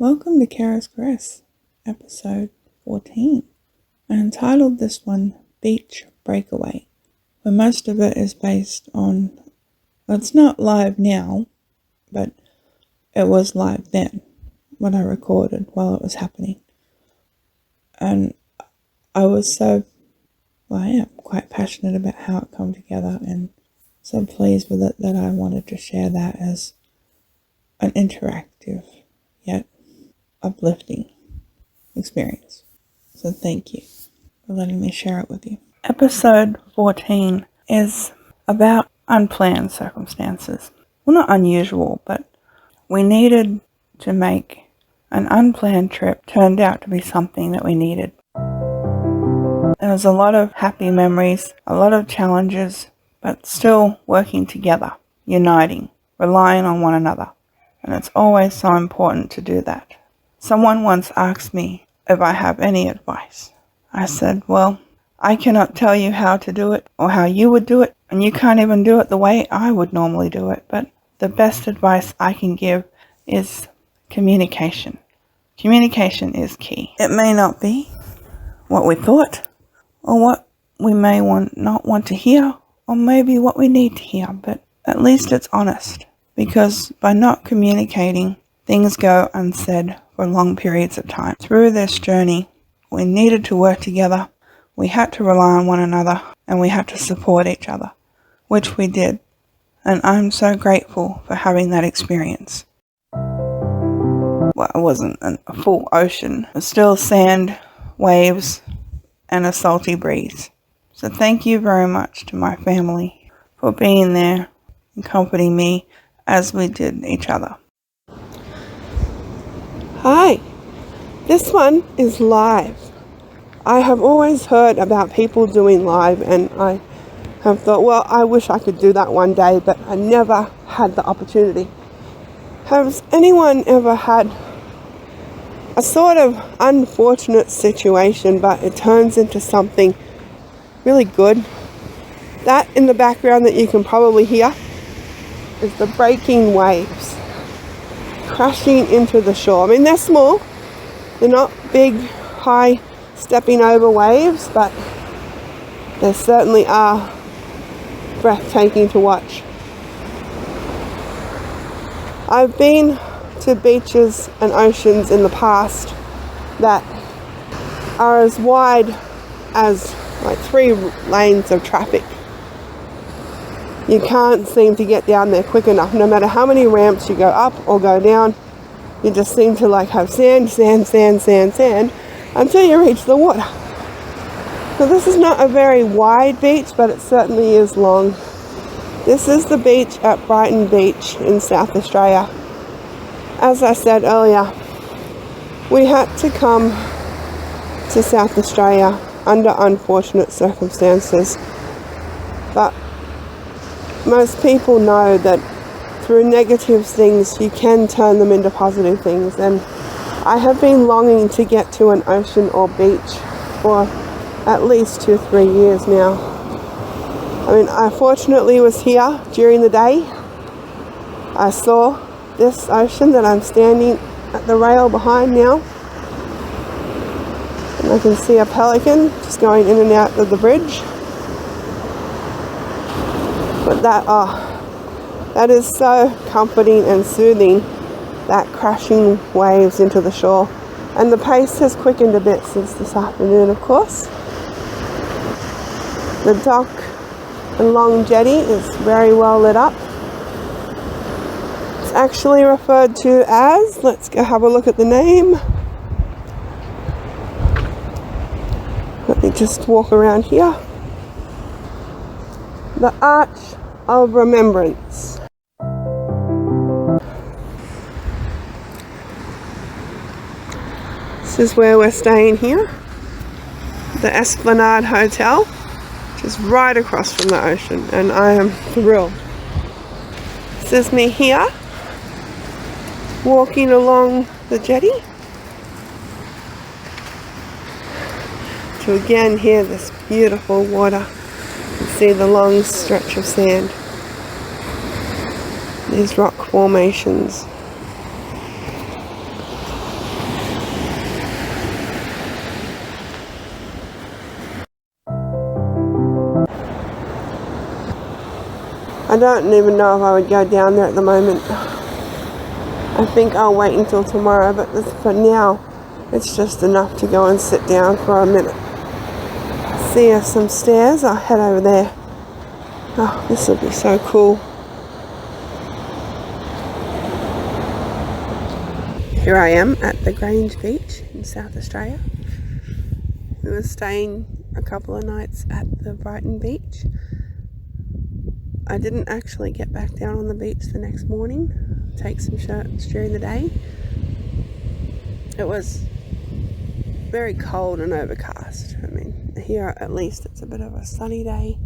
Welcome to Kara's Caress, episode 14. I entitled this one Beach Breakaway, where most of it is based on, well, it's not live now, but it was live then, what I recorded while it was happening. And I am quite passionate about how it come together and so pleased with it that I wanted to share that as an interactive yet uplifting experience. So thank you for letting me share it with you. Episode 14 is about unplanned circumstances. Well, not unusual, but we needed to make an unplanned trip turned out to be something that we needed. There was a lot of happy memories, a lot of challenges, but still working together, uniting, relying on one another. And it's always so important to do that. Someone once asked me if I have any advice. I said, well, I cannot tell you how to do it or how you would do it, and you can't even do it the way I would normally do it, but the best advice I can give is communication. Communication is key. It may not be what we thought, or what we may not want to hear, or maybe what we need to hear, but at least it's honest. Because by not communicating, things go unsaid for long periods of time. Through this journey, we needed to work together, we had to rely on one another, and we had to support each other, which we did. And I'm so grateful for having that experience. Well, it wasn't a full ocean. It was still sand, waves, and a salty breeze. So thank you very much to my family for being there and comforting me as we did each other. Hi, this one is live. I have always heard about people doing live, and I have thought, well, I wish I could do that one day, but I never had the opportunity. Has anyone ever had a sort of unfortunate situation, but it turns into something really good? That in the background that you can probably hear is the breaking waves crashing into the shore. I mean, they're small, they're not big, high, stepping over waves, but they certainly are breathtaking to watch. I've been to beaches and oceans in the past that are as wide as like 3 lanes of traffic. You can't seem to get down there quick enough. No matter how many ramps you go up or go down, you just seem to have sand until you reach the water. So this is not a very wide beach, but it certainly is long. This is the beach at Brighton Beach in South Australia. As I said earlier, we had to come to South Australia under unfortunate circumstances, but most people know that through negative things you can turn them into positive things, and I have been longing to get to an ocean or beach for at least 2-3 years now. I mean, I fortunately was here during the day. I saw this ocean that I'm standing at the rail behind now, and I can see a pelican just going in and out of the bridge. But that is so comforting and soothing, that crashing waves into the shore. And the pace has quickened a bit since this afternoon, of course. The dock and long jetty is very well lit up. It's actually referred to as, let's go have a look at the name. Let me just walk around here. The Arch of Remembrance. This is where we're staying here. The Esplanade Hotel, which is right across from the ocean, and I am thrilled. This is me here, walking along the jetty to again hear this beautiful water. See the long stretch of sand, these rock formations. I don't even know if I would go down there at the moment. I think I'll wait until tomorrow, but for now, it's just enough to go and sit down for a minute. See if some stairs. I'll head over there. Oh, this will be so cool. Here I am at the Grange Beach in South Australia. We were staying a couple of nights at the Brighton Beach. I didn't actually get back down on the beach the next morning, take some shots during the day. It was very cold and overcast. I mean, here at least it's a bit of a sunny day.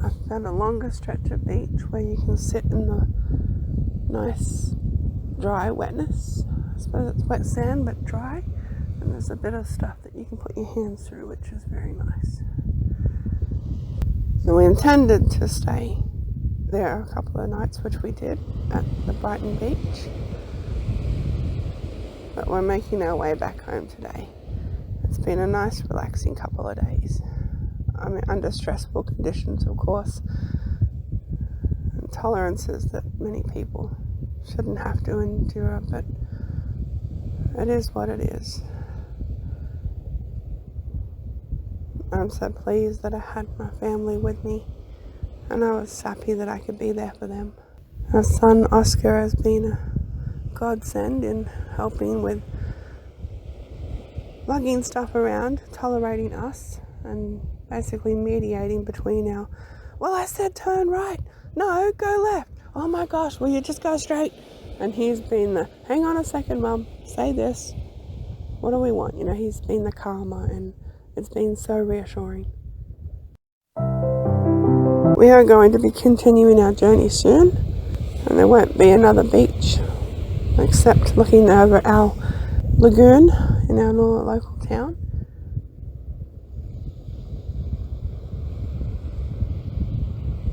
I found a longer stretch of beach where you can sit in the nice dry wetness. I suppose it's wet sand but dry, and there's a bit of stuff that you can put your hands through, which is very nice. So we intended to stay there a couple of nights, which we did at the Brighton Beach, but we're making our way back home today. It's been a nice relaxing couple of days. I mean, under stressful conditions, of course, and tolerances that many people shouldn't have to endure, but it is what it is. I'm so pleased that I had my family with me, and I was happy that I could be there for them. Our son Oscar has been a godsend in helping with lugging stuff around, tolerating us, and basically mediating between our, well, I said turn right, no, go left, oh my gosh, will you just go straight? And he's been the, hang on a second, Mum, say this, what do we want? You know, he's been the calmer, and it's been so reassuring. We are going to be continuing our journey soon, and there won't be another beach except looking over our lagoon in our local town.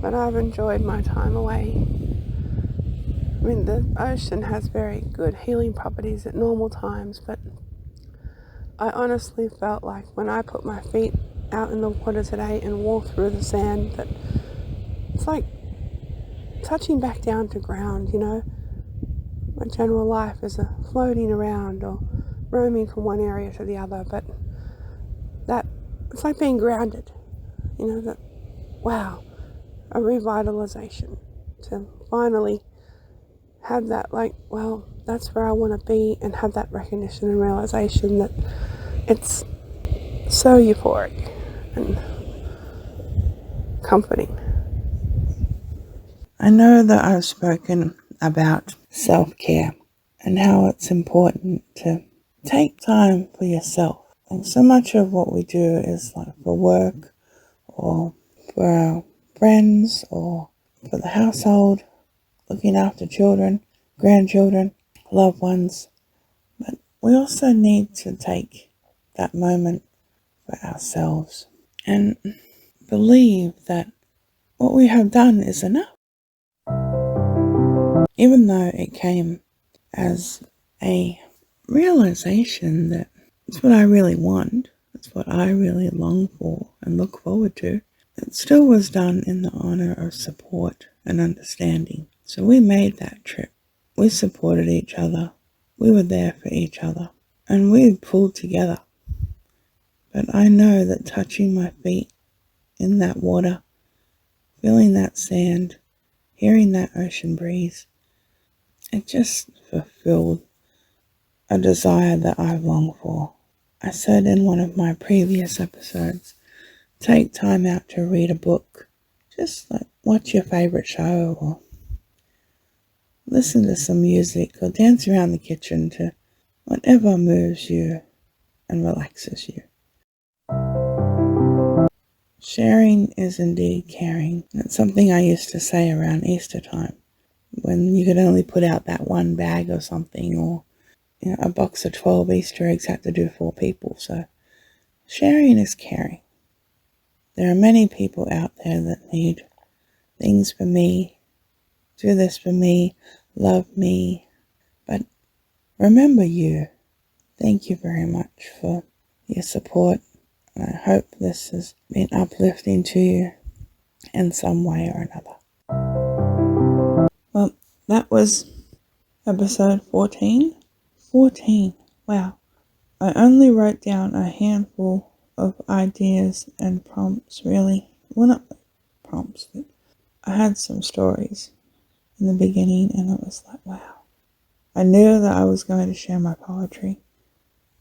But I've enjoyed my time away. I mean, the ocean has very good healing properties at normal times, but I honestly felt like when I put my feet out in the water today and walked through the sand, that it's like touching back down to ground, you know. My general life is floating around or roaming from one area to the other, but that it's like being grounded, you know, that, wow, a revitalization to finally have that, like, well, that's where I want to be, and have that recognition and realization that it's so euphoric and comforting. I know that I've spoken about self-care and how it's important to take time for yourself. And so much of what we do is like for work or for our friends or for the household, looking after children, grandchildren, loved ones. But we also need to take that moment for ourselves and believe that what we have done is enough. Even though it came as a realization that it's what I really want, it's what I really long for and look forward to, it still was done in the honor of support and understanding. So we made that trip. We supported each other. We were there for each other. And we pulled together. But I know that touching my feet in that water, feeling that sand, hearing that ocean breeze, it just fulfilled a desire that I've longed for. I said in one of my previous episodes, take time out to read a book. Just like watch your favorite show or listen to some music or dance around the kitchen to whatever moves you and relaxes you. Sharing is indeed caring. It's something I used to say around Easter time, when you could only put out that one bag of something, or you know, a box of 12 Easter eggs had to do 4 people. So sharing is caring. There are many people out there that need things for me, do this for me, love me. But remember you. Thank you very much for your support. And I hope this has been uplifting to you. in some way or another. Well, that was episode 14. 14. Wow. I only wrote down a handful of ideas and prompts, really. Well, not prompts, but I had some stories in the beginning, and it was like, wow. I knew that I was going to share my poetry,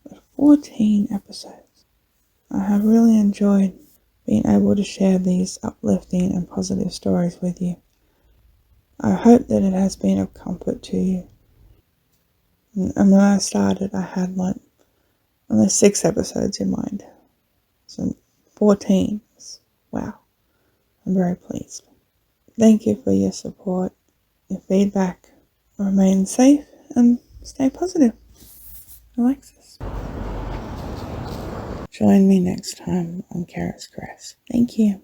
but 14 episodes. I have really enjoyed being able to share these uplifting and positive stories with you. I hope that it has been of comfort to you. And when I started, I had like only 6 episodes in mind. So 14. Wow. I'm very pleased. Thank you for your support, your feedback. Remain safe and stay positive. Alexis. Join me next time on Kara's Caress. Thank you.